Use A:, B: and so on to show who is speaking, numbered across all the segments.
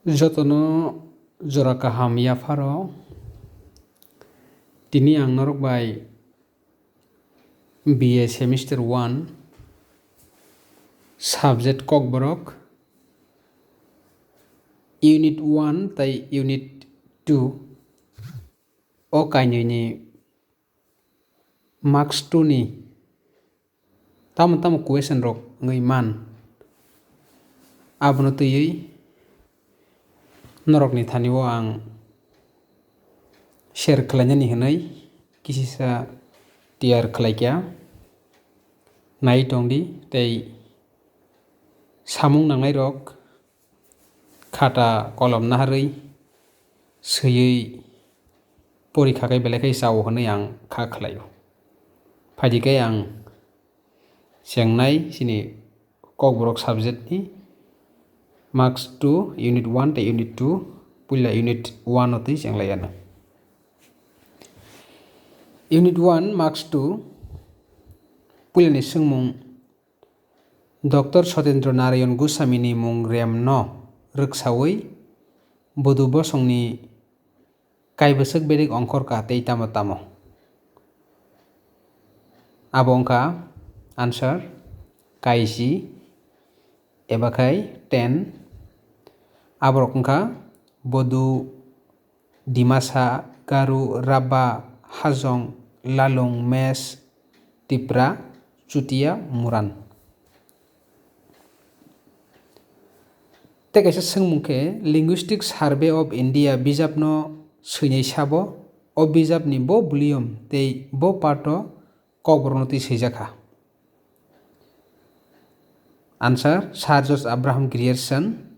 A: Jotono jora kaham yafaro tini ang norokbai BA semester 1 subject kokborok unit 1 tai unit 2 o kainini marks 2 ni tam question rok ngai man abono tuyui norok ni thaniwo ang share khlainani hinai kisisa tiar khlaikya nai tongdi tei samung nangnai rok khata kolom naharui suyui porikha kai belai kai chao hinai ang kha khlaio phaidi kai ang chengnai sini kokborok subject ni marks 2 unit 1 tei unit 2 puila unit 1 oti chenglaiana unit 1 marks 2 puila ni sungmung Dr. Sotendra Narayan Goswami ni mung rem no rwksaui bodu bosong ni kaibasuk bedik ongkor ka tei tamo abo wngkha answer kaisi ebakai 10 aborok wngkha bodu dimasa garu rabba hajong lalung mes tipra chutia muran tei kaisa sungmungkhe linguistic survey of India bijap no swinai sabo o bijap ni bo volume tei bo part o kokborok no tui swijaka answer Sir George Abraham Grierson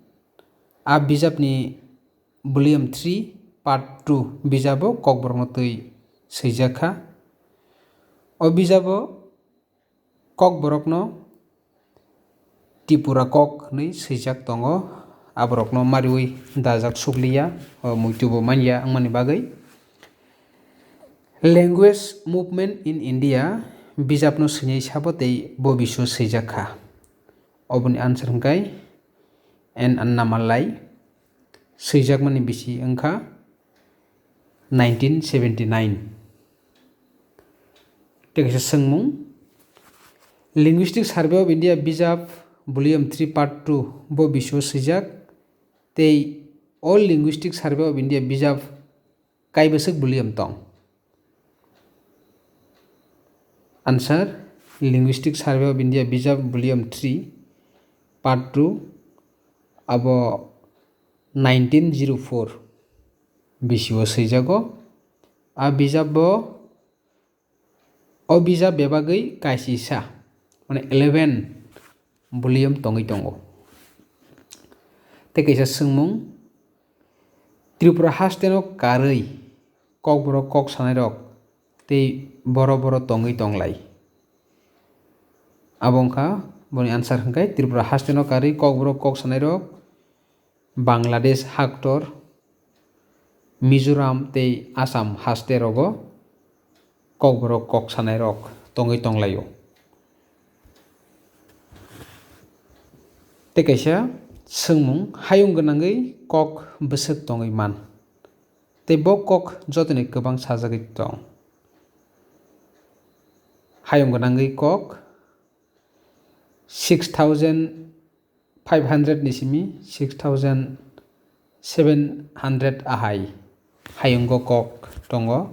A: a bijap ni volume 3 part 2 bijap o kokborok no tui swijaka o bijap o kokborok no Tripura kok ni swijak tongo aborok no mariui dajak sukliya o muitu bo manya wngmani bagui language movement in India bijap no swinai sabo tei bo bisio swijaka oboni answer hingkai N Annamalai swijakmani bisi wngkha 1979 tei kaisa sungmung linguistic survey of India bijap volume 3 part 2 bo bisio swijak tei all linguistic survey of India bijap kaibasuk volume tong answer linguistic survey of India bijap volume 3 part 2 abo 1904 bisio swijago a bijap bo o bijap bebagui kaisisa mane 11 volume tongui tongo tei kaisa sungmung Tripura haste no karui kokborok kok sanai rok tei boro tongui tonglai abo wngkha boni answer hingkai Tripura haste no karui kokborok kok sanai rok Bangladesh haktor Mizoram tei Assam haste rogo kokborok kok sanai rok tongui tonglaio tei kaisa sungmung hayung gwnangui kok bwsuk tongui man tei bo kok jotoni kwbang sajagui tong hayung gwnangui kok 6500 ni simi 6700 ahai hayungo kok tongo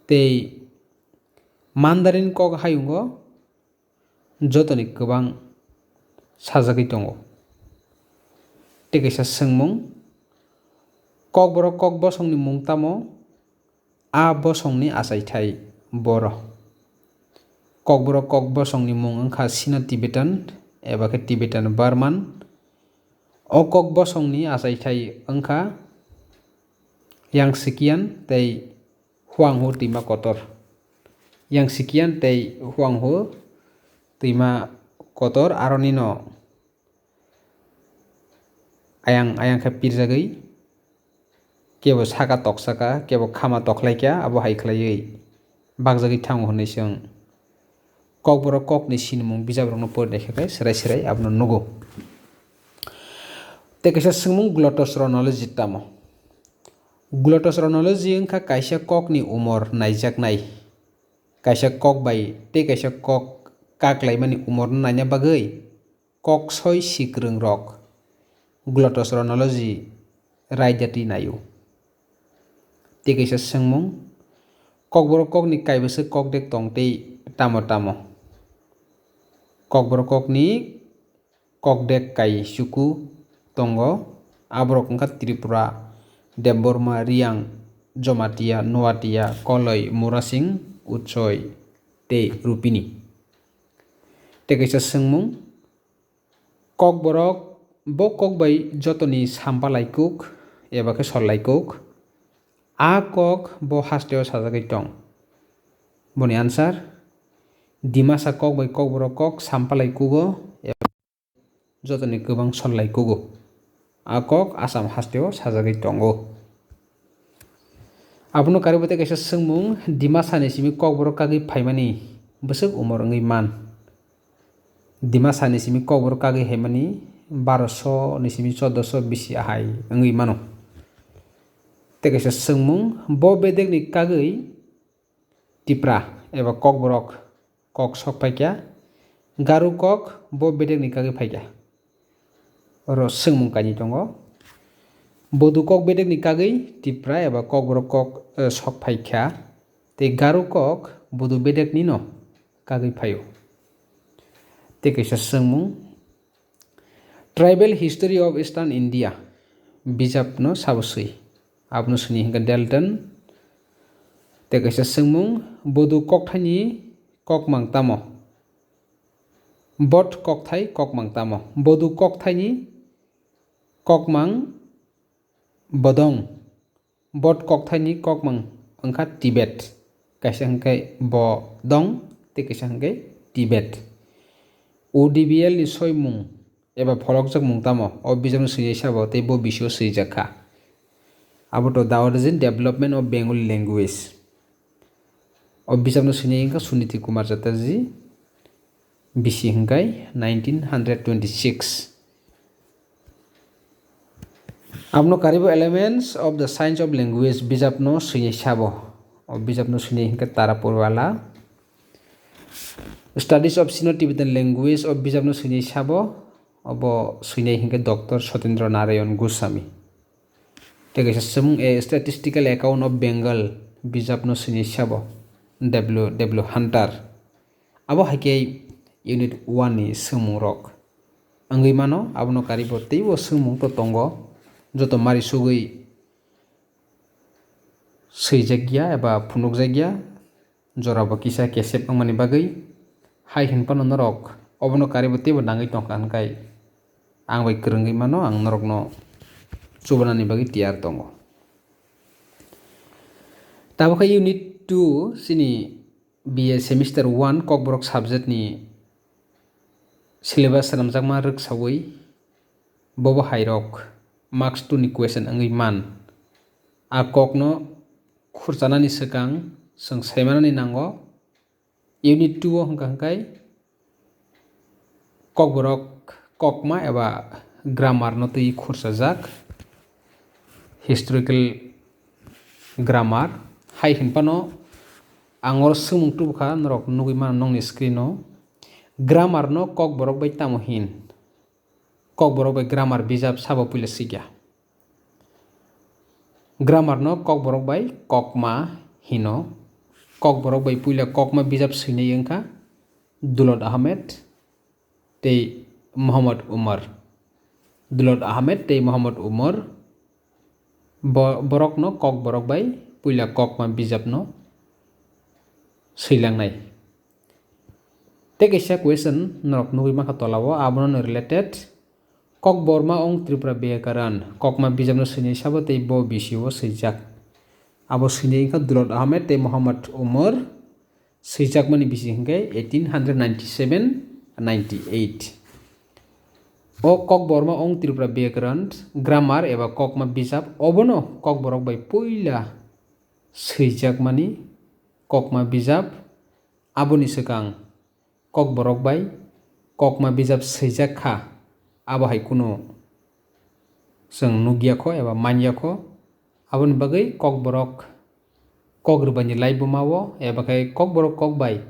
A: tei Mandarin kok hayungo jotoni kwbang sajagui tongo tei kaisa sungmung kokborok kok bosongni mung tamo a bosongni achaithai boro kokborok kok bosongni mung wngkha Sino Tibetan eba khe Tibetan Burman o kok bosongni achaithai wngkha Yangtzekian tei Huanghu twima kotor Yangtzekian tei Huanghu twima kotor aroni no ayang khe pirjagui kebo saka toksaka kebo khama toklaikya abo hai khlaiui bagjagui thango hinui chwng kokborok kok ni sinimung bijap rok no pori naikhakai serai abono nugo Tei kaisa singmung glottochronology tamo. Glottochronology wngkha kaisa kokni umor naijaknai. Kaisa kok bai tei kaisa kok kaklaimani umor no naina bagwi kok soi sikrwng rok glottochronology raidati naio. Tei kaisa singmung kokborok kokni kaibasa kokdek tong tei tamo tamo. Kokborok kokni kokdek kai suku tongo aborok wngkha Tripura, Deborma, Riang, Jomatia, Nuatia, Koloi, Murasing, Utsoi tei Rupini. Tei kaisa singmung kokborok bo kok bai jotoni sampalaikuk eba khe sollaikuk a kok bo hasteo sajagwi tong. Boni answer dimasa kok bai kokborok kok sampalaikugo eba jotoni kwbang sollaikugo a kok Assam hasteo sajagwi tongo. Abono karibote kaisa singmung dimasa ni simi kokborok kagwi phaimani bwswk umor wngwi man. Dimasa ni simi kokborok kagwi haimani 1200 ni simi 1400 bisi ahai wngwi mano. Tei kaisa singmung bo bedek ni kagwi tipra eba kokborok kok sok paikha garu kok bo bedek ni kagwi paikha. Oro singmung kainwi tongo. Bodu kok bedek ni kagwi tipra eba kokborok kok sok paikha tei garu kok bodu bedek ni no kagwi phaio. Tei kaisa singmung Tribal History of Eastern India bijap no sabo swi. Abono swini hingkha Dalton. Tei kaisa singmung bodu kokthai kokmang tamo. Bot kokthai kokmang tamo. Bodu kokthai ni kokmang bodong. Bot kokthai ni kokmang wngkha Tibet. Kaisa hingkhai bodong tei kaisa hingkhai Tibet. ODBL ni soimung eba pholokjak mung tamo o bijapno swijai sabo tei bo bisio swijak. Aboto The Origin Development of Bengali Language. O bijapno swijai wngkha Suniti Kumar Chatterjee bisi hingkhai 1926. Abono karibo Elements of the Science of Language bijapno swijai sabo. O bijapno swijai hingkha Tara Purwala. Studies of Sino-Tibetan Language o bijapno swijai sabo. Obo swijai hingkha Dr. Satendra Narayan Goswami. Tei kaisa singmung A Statistical Account of Bengal bijapno swijai sabo W. Hunter. Abo haikhe Unit 1 ni singmung rok wngwi mano. Abono karibo teibo singmung to tongo joto marisugui swijak eba phunukjakya jorabo kisa kesep wngmani bagwi hai hinpano norok obono karibo teibo nangwi tongkha hingkhai ang bai kwrwngwi mano ang norokno chubanani bagwi tiyar tongo. Tabukha Unit 2 sini BA Semester 1 kokborok subject ni syllabus swnamjakma rwksawi bobo hairok marks 2 ni question wngwi man. A kokno khurchanani swkang chwng saimanani nango. Unit 2 o hingkha hingkhai kokborok kokma eba grammar no twi khurchajak. Historical grammar hai hinpano ang oro singmung tubukha norok nugui mano nongni screen o. Grammar no kokborok bai tamo hin. Kokborok bai grammar bijap sabo puila sikya. Grammar no kokborok bai kokma hino. Kokborok bai puila kokma bijap swinai wngkha Dulot Ahmed tei Muhammad Umar. Dulot Ahmed tei Muhammad Umar borok no kokborok bai puila kokma bijap no swilangnai. Tei kaisa question norok nugui mankha tolao abono no related kokborma ong Tripura Byakaran kokma bijap no swinai sabo tei bo bisio swijak. Abo swinai wngkha Dulot Ahmed tei Muhammad Umar swijakmani bisi hingkhai 1897-98. O kokborma ong Tripura Byakaran grammar eba kokma bijap obono kokborok bai puila swijakmani kokma bijap aboni swkang kokborok bai kokma bijap swijak kha abo hai kuno जों नुगियाखो एबा मानियाखो aboni bagai kok borok kok rubani lai bumao eba kai kok borok kok bai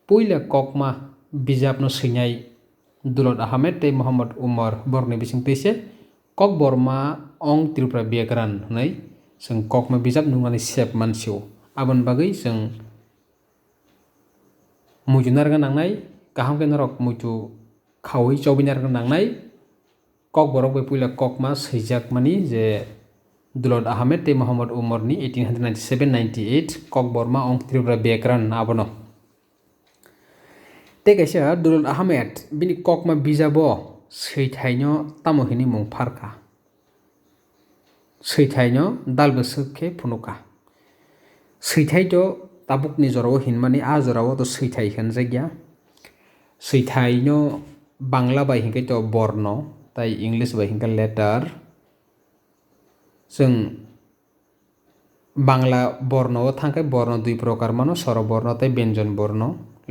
A: puila kokma bijapno sinai Dulot Ahmed tei Muhammad Umar borni bising tese kok borma ong Tripura Biakran nei जों kokma bijap nungani sep mansio abon bagai जों mujunar ganangnai kaham ke norok muju khawi chobinar ganangnai kok borok bai puila kokma sijak mani je Dulot Ahmed tei Muhammad Umar ni 1897-98 kok borma ong Tripura Biakran abono tei kaisa Dulot Ahmed bini kokma bijabo seithaino tamo hini mung pharka seithaino dalbo sukhe phunuka seithai to tabukni jorao hinmani a jorao to seithai hinjakya seithaino bangla bai hingke to borno tai english bai hingke letter जों बांला बर्ण थांखे बर्ण दुई प्रकार मानो सर बर्ण तै व्यंजन बर्ण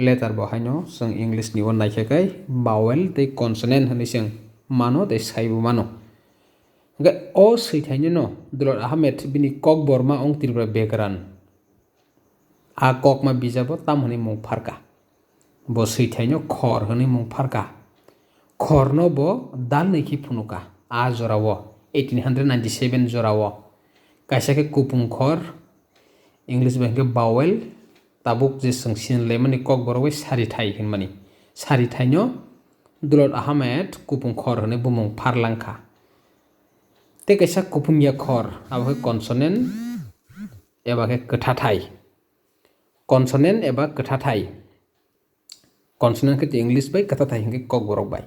A: letter बहायनो जों English नि वन नायखेकै bowel तै कन्सोनेन्ट होनै जों मानो तै साइबो मानो गे ओ सैथायनो न दुलत आहमेद बिनि कक बर्मा अंग त्रिपुरा बेकरान आ ककमा बिजाबो ताम होनै मुं फारका बो सैथायनो खर होनै मुं फारका खरनो बो दाल नैखि फुनुका आ जरावो 1897 जोरावो kaisa ke kupung khor english bai ke bowel tabuk je sangsin lemani kok borok sari thai hinmani sari thaino Dulot Ahmed kupung khor hone bumung pharlangkha te kaisa kupungya khor abo ke consonant eba ke kotha thai consonant eba kotha thai consonant ke english bai kotha thai hinke kok borok bai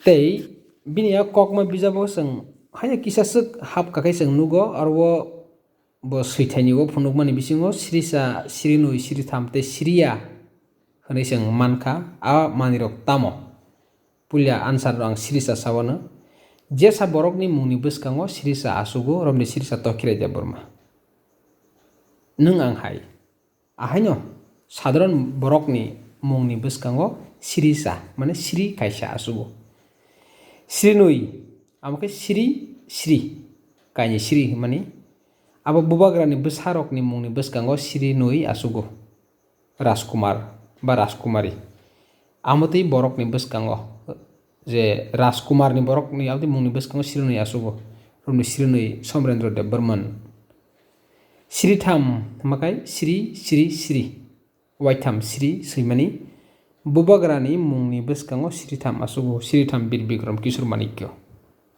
A: tei bini kokma bijabo जों hanya kisasuk hap kakai जों nugo arwo bo seithani wo phunukmani bisingo sirisa sirinui siritham te siriya honai जों manka a manirok tamo pulia answer rang sirisa sawono jesa borokni mungni bwskango sirisa asugo romni sirisa tokhirai borma nung ang hai ahaino sadharon borokni mungni bwskango sirisa mane siri kaisa asugo Sirinui amake siri siri kaini siri mani abo bubagrani besarokni mungni bwskango Sirinui asugo Rajkumar ba Rajkumari amotei borokni bwskango je Rajkumarni borokni amotei mungni bwskango Sirinui asugo romni Sirinui Somrendra Dev Burman Siritham makai siri siri siri waitam siri seimani bubagrani mungni bwskango Siritham asugo Siritham Bir Bikram Kishore Manikyo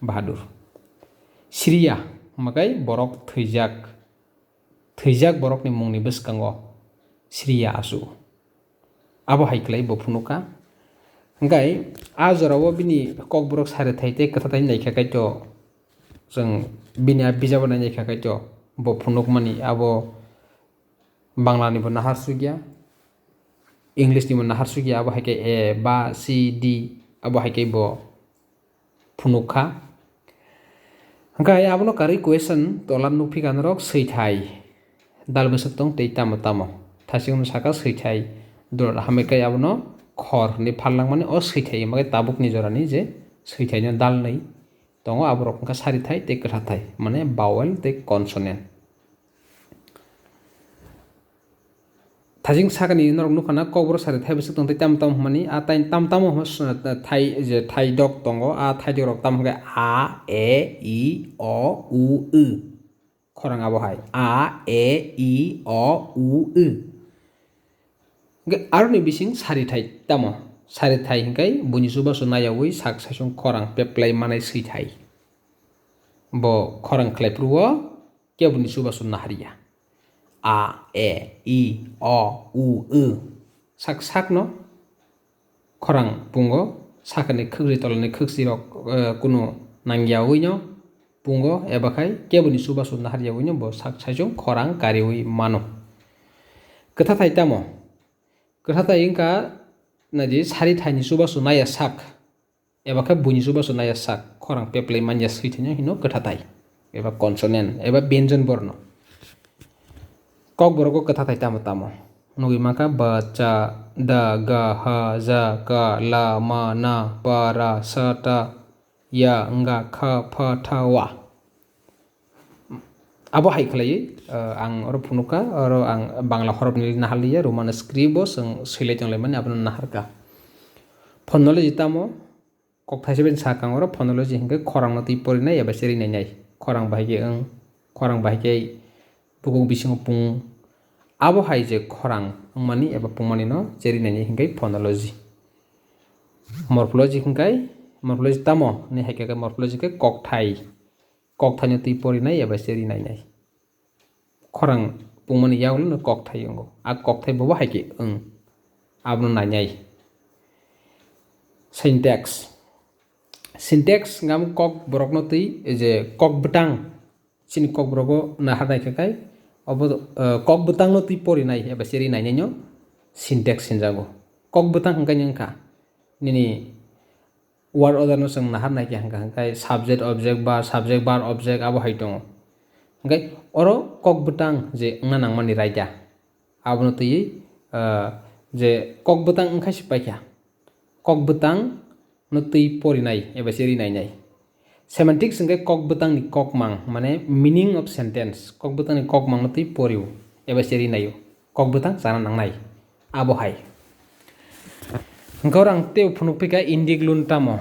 A: Bahadur Siriya makai borok thwijak borokni mungni bwskango Siriya asugo abo haiklai bo phunuka ngai a jorao bini kok borok sare thaite kotha thai naikhakai to जों bini a bijabo naikhakai to bo phunukmani abo banglani bo nahar sugya English ni mo nahar sugi abo haike a ba c d abo haike bo phunukha hangkai abono kari question tolan nukphi ganrok seithai dalbosuk tong tei tamo tamo thasing saka seithai Dulot Ahmed kai abono khor ni phalangmani o seithai magai tabuk ni jorani je seithai no dal nei tongo aborok ka sari thai tei kotha thai mane vowel tei consonant thajing sakani norok nukana kokbro sare thai bwsuk tong tei tam tam mani a tai tam tam thai je thai dok tongo a thai dok rok tam hangke a e i o u ü khorang abo hai a e i o u ü ge arni bising sari thai tamo sari thai hingkai buni subaso nayawi sak saisung khorang peplai manai seithai bo khorang khlai pruo ke buni subaso nahariya a e i o u ü sak sak no khorang pungo sakani khugri tolani khugsi rok kuno nangyawi no pungo eba khai kebuni subasu nahariyawi no bo sak saijong khorang kariwi mano kotha thai tamo kotha thai ingka naji sari thaini subasu naya sak eba khai buni subasu naya sak khorang peplai manya seithino hino kotha thai eba consonant eba ব্যঞ্জন বর্ণ kok boroko kotha thai tamo tamo nugi maka ba cha da ga ha za ka la ma na pa ra sa ta ya nga kha pha tha wa abo hai khlai ang oro phunuka oro ang bangla horop ni nahaliya roman script bo sing silai tonglai mani abno naharka phonology tamo kokthai seben sakang oro phonology hingke khorang no tui porinai eba seri nai khorang bahige khorang bahige bukung bisingo pung abo hai je khorang mani eba pungmani no cheri nai hingke phonology morphology hingkai morphology tamo ni haike morphology ke kokthai no tui porinai eba seri nai khorang pungmani yaul no kokthai ongo a kokthai bo haike abno nai syntax ngam kok borok no tui je kok betang sini kok borogo nahar nai kai obo kok betang no tui porinai eba seri nai no syntax hinjago kok betang hingkai nyangka nini word order no sang nahar nai hingkai subject object bar object abo hai tongo hingkai oro kok betang je ngna nangmani raida abono tui je kok betang hingkai sipaikha kok betang no tui porinai eba seri nai semantics hingkai kok betang ni kok mang mane meaning of sentence kok betang ni kok mang no tui poriu eba seri naio kok betang sana nangnai abo hai hingkau rang teu phunuk pika indic lun tamo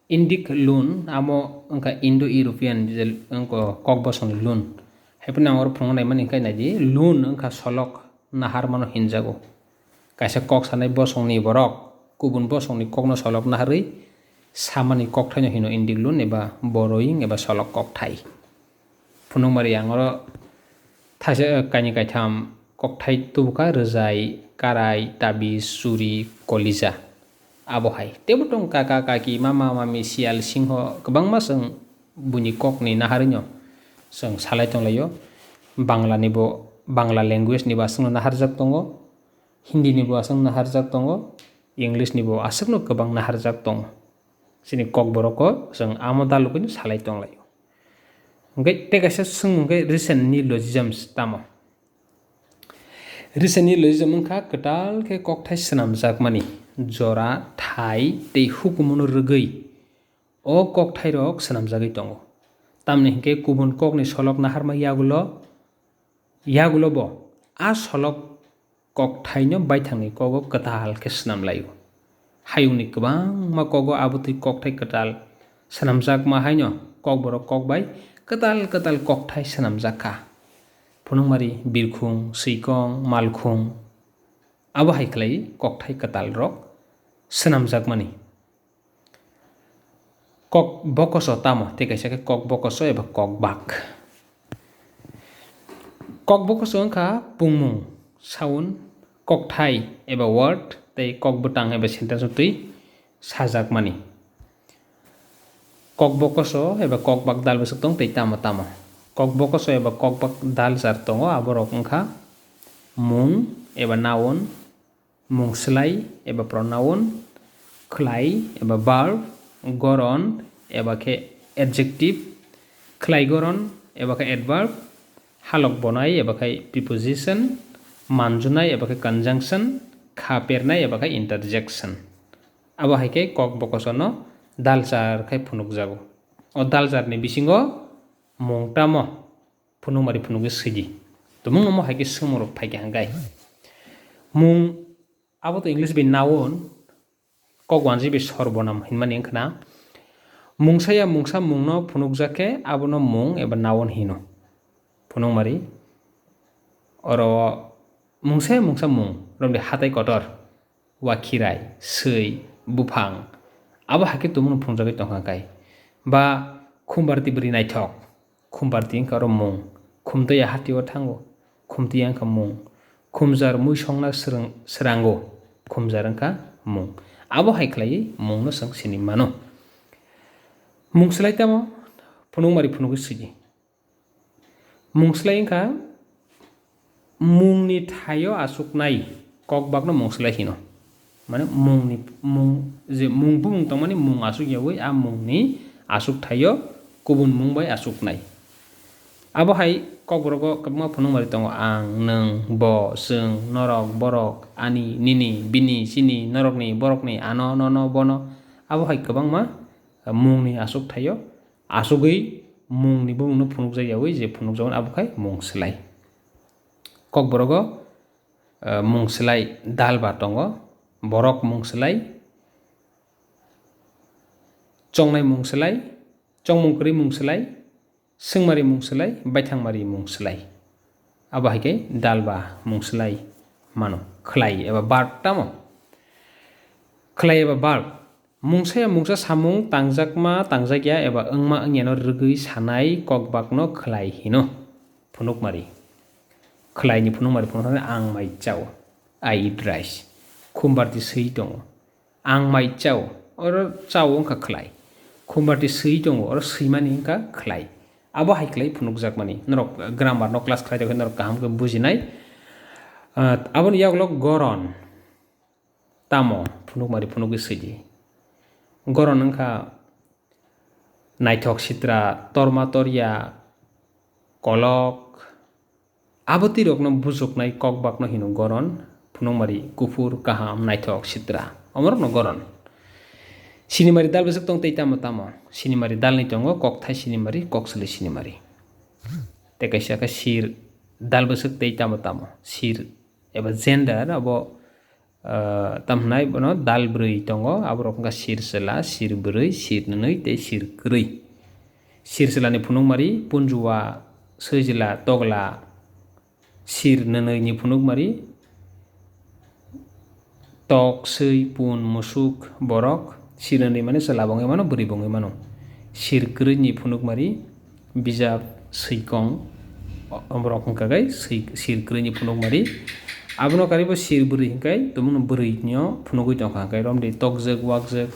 A: indic lun amo angka indo european je angko kok bosong lun haipuna oro phunuk nai mani hingkai naidi lun angka solok nahar mano hinjago kaisa kok sanai bosong ni borok kubun bosong ni kok no solok nahari samani kok thai no hino indic lun eba borrowing eba solok kok thai phunuk mari angoro thase kaini kaitham kok thai tubuka rejai karai tabi suri kolija abo hai tebutong kaka kaki mama mami sial singho kwbangma sing buni kok ni naharinyo sing salai tonglayo bangla nibo bangla language ni basing naharjak tongo hindi ni bo asang naharjak tongo english ni bo asang no kwbang naharjak tongo sini kok boroko sing amodal kun salai tonglayo ngai tegasa sing ngai recent neologisms tamo recent neologism wngkha ketal ke kok thai swnamjak mani jora thai tei hukumono rwgui o kok thai rok swnamjagui tongo tamni hingke kubun kok ni solok naharma yagulo bo a solok kok thai no baithangni kogo ketal ke swnamlaio hayungni kwbangma kogo abo tui kok thai ketal swnamjak ma haino kok borok kok bai ketal kok thai swnamjaka phunukmari birkhung suikong malkhung abo hai khlai kok thai ketal rok swnamjak mani kok bokoso tamo te kaisa ke kok bokoso eba kok bak kok bokoso wngkha pungmung sound kok thai eba word tei kok butang eba sentence tui sajak mani kok bokoso eba kok bak dal besuk tong tei tamo kok bokoso eba kok bak dal jar tongo aborok wngkha mung eba noun mungslai eba pronoun khlai eba verb goron eba ke adjective khlai goron eba ke adverb halok bonai eba ke preposition manjunai eba ke conjunction khapernai eba ke interjection abo hai ke kok bokoso no daljar khai phunuk jago o daljar ni bisingo mung tamo phunuk mari phunuk sigi to mung mo hai ke sumoro phai ke hangai mung abo to english bi noun kok wanji bi sorbonam hinmani engkhana mungsaya mungsa mungno phunuk jake abono mung eba noun hino phunuk mari oro mungsaya mungsa mung romde hatai kotor wakirai sei bufang abo hake tumun phungjagoi tongkhai ba khumbarti bri naithok khumbarti engka ro mung khumtaya hatio thango khumti engka mung khumjar muisongna srango khumjar engka mung abo hai khlai mung no sang sini mano mungslai tamo phunuk mari phunuk sigi mungslai engka mungni thayo asuknai kok bakno mungslai hino mane mung je mung bung tongmani mung asuk yawi a mungni asuk thayo kubun mung bai asuk nai abo hai kok borogo kabma phunuk mari tongo ang nung bo sung norok borok ani nini bini sini norokni borokni ano nono bono abo hai kabangma mungni asuk thayo asugui mungni bumungno phunukjakyawi je phunukjagon abokhai mung slai kok borogo mung slai dalba tongo borok mung slai chongnai mung slai chongmung kwrwi mung slai singmari mung slai baithangmari mung slai abo haikhe dalba mung slai mano khlai eba barb tamo khlai eba barb mungsa samung tangjakma tangjakya eba wngma wngya no rwgui sanai kokbakno khlai hino phunukmari khlai ni phunukmari phunukmani ang mai chao I eat rice khumbarti swi tongo ang mai chao oro chao wngkha khlai khumbarti swi tongo oro swimani wngkha khlai abo haiklai phunukjakmani norok grammar no class khlai norok kaham khe bujinai aboni yaglok goron tamo phunukmari phunukgui swiji goron wngkha naithok sitra torma torya kolok aboti rokno bujuknai kokbakno hino goron phunukmari kufur kaham naithok sitra omorokno goron sinimari dal besuk tong tei tamo tamo sinimari dalni tongo kokthai sinimari koksali sinimari te kaisa khe sir dal besuk tei tamo tamo sir eba gender abo tamhnai bono dal brui tongo aborok wngkha sir sela sir brui sir nwnui tei sir kwrwi sir selani phunukmari punjuwa swijila togla sir nwnui ni phunukmari tok swi pun musuk borok sir nwnui mane chela bongui mano bwrwi bongui mano sir kwrwi ni phunukmari bijap swikong omrok wngkha gai sir kwrwi ni phunukmari abono karibo sir bwrwi hingkai tongmung bwrwi nio phunugui tongkha hingkai romdi tokjak wakjak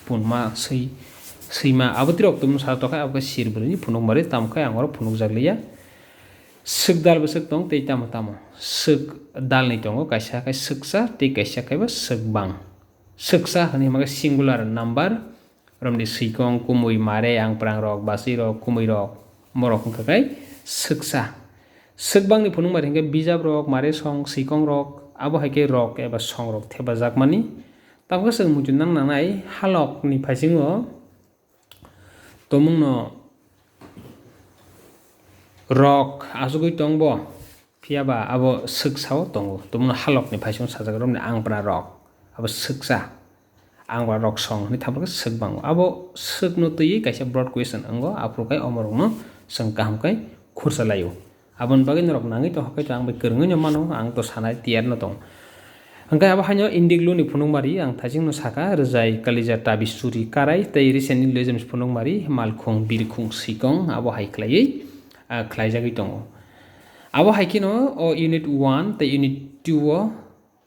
A: punma swima aboti rok tongmung sa tokha abo sir bwrwi ni phunukmari tamkhai ang oro phunukjakliya suk dal besuk tong tei tamo tamo suk dalni tongo kaisa khai suksa tei kaisa khai bo sukbang suksa hani maga singular number romdi swikong kumui mare angprang rok basi rok kumui rok morok wngkha khai suksa sukbangni phunukmari hingkhe bijap rok mare song swikong rok abo haikhe rok eba song rok thebajakmani tamkhe chwng muitu nangnanai halokni phaisinggo tongmungno rok asugui tongbo phiaba abo suksao tongo tongmungno halokni phaising sajak romni angpra rok abo suksa angpra rok song ni thamkhe sukbang abo sukno tui kaisa broad question ongo aprokai omorokno chwng kaham kai khurchalaio abon bagui norok nangui tongkha ang bai kwrwngui no mano ang to sanai tiar no tong hingkai abo haino indiglu ni phunukmari ang thajing no saka rwjai kalija tabi suri karai tei recently legends phunukmari malkhung birkhung sikong abo haiklaiui khlaijagui tongo abo haikino o unit 1 tei unit 2 o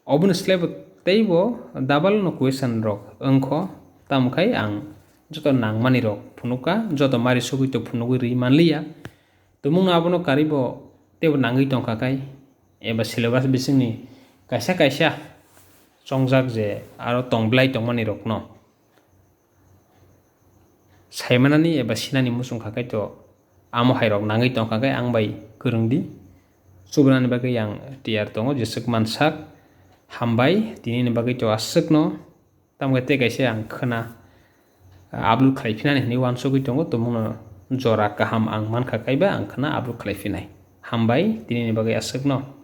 A: oboni slab teibo double no question rok wngkho tamkhai ang joto nangmani rok phunuka joto mari sugui to phunugui ri manliya tongmungno abono karibo tebo nangui tongkha kai eba syllabus bisingni kaisa kaisa chongjak je aro tongblai tongmani rokno saimanani eba sinani musungkha kai to amo hairok nangui tongkha kai ang bai kwrwngdi chubrani bagui ang tiar tongo jesuk mansak hambai tinini bagui to asukno tamkhe te kaisa ang khana upload khlaiphinani hini uansugui tongo tongmungno jora kaham ang mankha kaiba ang khana upload khlaifinai hambai tinini bagui asukno।